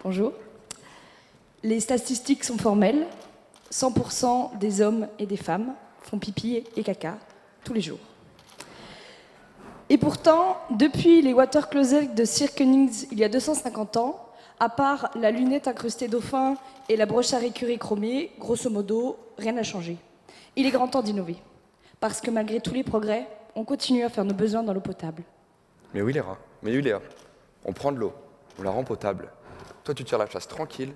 Bonjour. Les statistiques sont formelles. 100% des hommes et des femmes font pipi et caca tous les jours. Et pourtant, depuis les water closets de Sir Königs il y a 250 ans, à part la lunette incrustée dauphin et la broche à récurer chromée, grosso modo, rien n'a changé. Il est grand temps d'innover. Parce que malgré tous les progrès, on continue à faire nos besoins dans l'eau potable. Mais oui, Léa, on prend de l'eau, on la rend potable. Toi, tu tires la chasse tranquille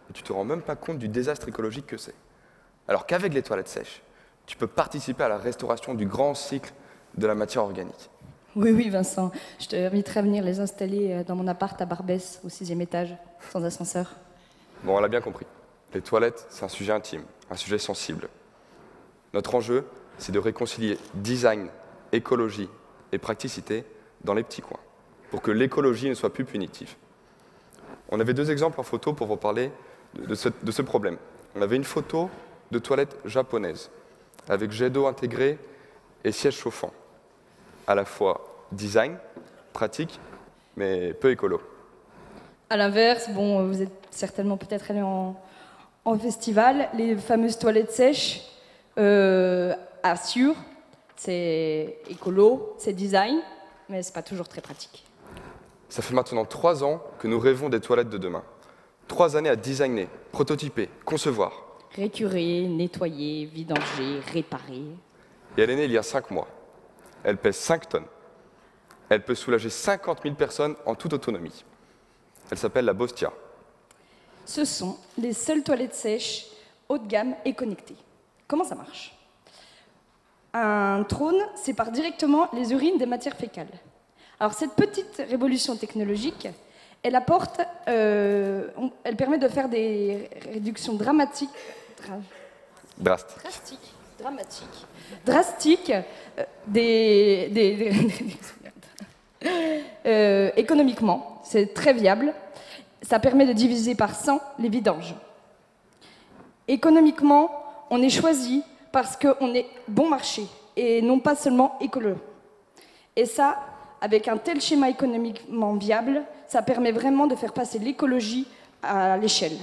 et tu te rends même pas compte du désastre écologique que c'est. Alors qu'avec les toilettes sèches, tu peux participer à la restauration du grand cycle de la matière organique. Oui, Vincent, je t'inviterai à venir les installer dans mon appart à Barbès, au 6e étage, sans ascenseur. Bon, on l'a bien compris. Les toilettes, c'est un sujet intime, un sujet sensible. Notre enjeu, c'est de réconcilier design, écologie et praticité dans les petits coins, pour que l'écologie ne soit plus punitive. On avait 2 exemples en photo pour vous parler de ce problème. On avait une photo de toilettes japonaises, avec jet d'eau intégré et siège chauffant. À la fois design, pratique, mais peu écolo. À l'inverse, bon, vous êtes certainement peut-être allé en festival, les fameuses toilettes sèches assurent, c'est écolo, c'est design, mais c'est pas toujours très pratique. Ça fait maintenant 3 ans que nous rêvons des toilettes de demain. 3 années à designer, prototyper, concevoir. Récurer, nettoyer, vidanger, réparer. Et elle est née il y a 5 mois. Elle pèse 5 tonnes. Elle peut soulager 50 000 personnes en toute autonomie. Elle s'appelle la Bostia. Ce sont les seules toilettes sèches, haut de gamme et connectées. Comment ça marche? Un trône sépare directement les urines des matières fécales. Alors cette petite révolution technologique, elle permet de faire des réductions dramatiques économiquement. C'est très viable. Ça permet de diviser par 100 les vidanges. Économiquement, on est choisi parce qu'on est bon marché et non pas seulement écolo. Et ça, avec un tel schéma économiquement viable, ça permet vraiment de faire passer l'écologie à l'échelle.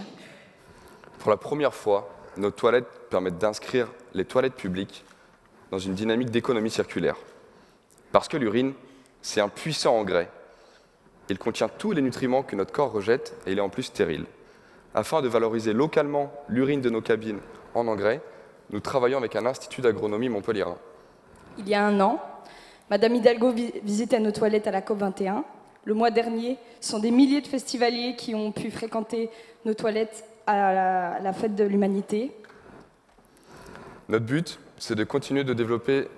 Pour la première fois, nos toilettes permettent d'inscrire les toilettes publiques dans une dynamique d'économie circulaire. Parce que l'urine, c'est un puissant engrais. Il contient tous les nutriments que notre corps rejette et il est en plus stérile. Afin de valoriser localement l'urine de nos cabines en engrais, nous travaillons avec un institut d'agronomie montpelliérain. Il y a 1 an, Madame Hidalgo visitait nos toilettes à la COP21. Le mois dernier, ce sont des milliers de festivaliers qui ont pu fréquenter nos toilettes à la fête de l'humanité. Notre but, c'est de continuer de développer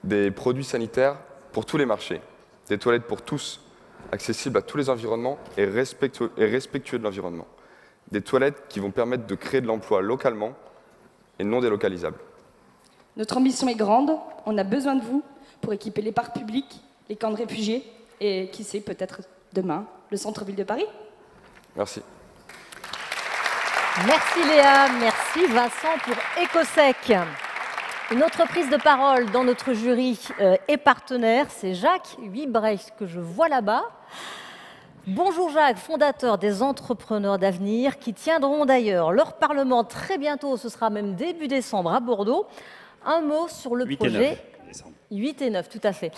des produits sanitaires pour tous les marchés, des toilettes pour tous, accessibles à tous les environnements et respectueux de l'environnement. Des toilettes qui vont permettre de créer de l'emploi localement et non délocalisables. Notre ambition est grande, on a besoin de vous pour équiper les parcs publics, les camps de réfugiés et, qui sait, peut-être demain, le centre-ville de Paris. Merci. Merci Léa, merci Vincent pour Ecosec. Une autre prise de parole dans notre jury et partenaire, c'est Jacques Huybrecht que je vois là-bas. Bonjour Jacques, fondateur des Entrepreneurs d'Avenir qui tiendront d'ailleurs leur parlement très bientôt, ce sera même début décembre à Bordeaux. Un mot sur le projet. 8 et 9 décembre. 8 et 9, tout à fait.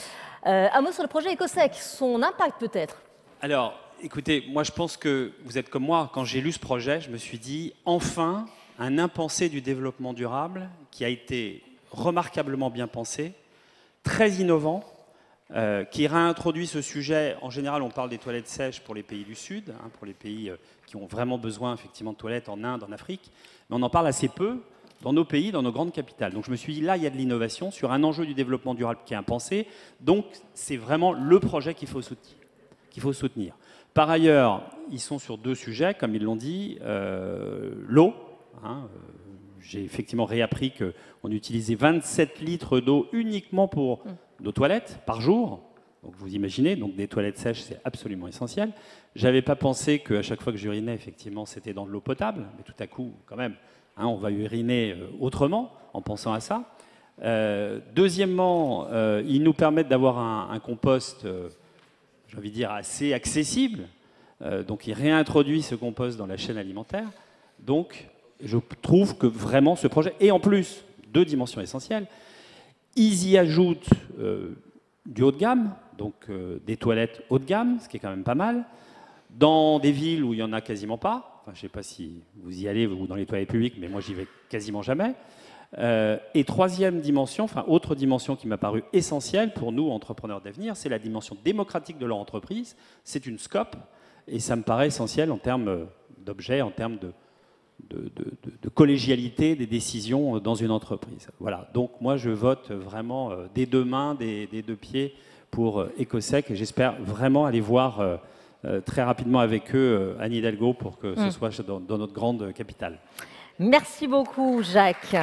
Un mot sur le projet Ecosec, son impact peut-être. Alors, écoutez, moi je pense que vous êtes comme moi, quand j'ai lu ce projet, je me suis dit, enfin, un impensé du développement durable qui a été remarquablement bien pensé, très innovant, qui réintroduit ce sujet. En général, on parle des toilettes sèches pour les pays du Sud, hein, pour les pays qui ont vraiment besoin effectivement de toilettes en Inde, en Afrique, mais on en parle assez peu dans nos pays, dans nos grandes capitales. Donc je me suis dit, là, il y a de l'innovation sur un enjeu du développement durable qui est impensé, donc c'est vraiment le projet qu'il faut soutenir. Par ailleurs, ils sont sur 2 sujets, comme ils l'ont dit, l'eau. Hein, j'ai effectivement réappris qu'on utilisait 27 litres d'eau uniquement pour nos toilettes par jour. Donc vous imaginez, donc des toilettes sèches, c'est absolument essentiel. Je n'avais pas pensé qu'à chaque fois que j'urinais, effectivement, c'était dans de l'eau potable. Mais tout à coup, quand même, hein, on va uriner autrement en pensant à ça. Deuxièmement, ils nous permettent d'avoir un compost, j'ai envie de dire, assez accessible. Donc il réintroduit ce compost dans la chaîne alimentaire. Donc je trouve que vraiment ce projet, et en plus, 2 dimensions essentielles, ils y ajoutent du haut de gamme, donc des toilettes haut de gamme, ce qui est quand même pas mal, dans des villes où il n'y en a quasiment pas. Enfin, je ne sais pas si vous y allez ou dans les toilettes publiques, mais moi j'y vais quasiment jamais. Et 3e dimension, enfin autre dimension qui m'a paru essentielle pour nous, entrepreneurs d'avenir, c'est la dimension démocratique de leur entreprise. C'est une scope, et ça me paraît essentiel en termes d'objets, en termes de collégialité des décisions dans une entreprise. Voilà, donc moi je vote vraiment des 2 mains, des 2 pieds pour Ecosec, et j'espère vraiment aller voir très rapidement avec eux Anne Hidalgo pour que ce soit dans notre grande capitale. Merci beaucoup, Jacques.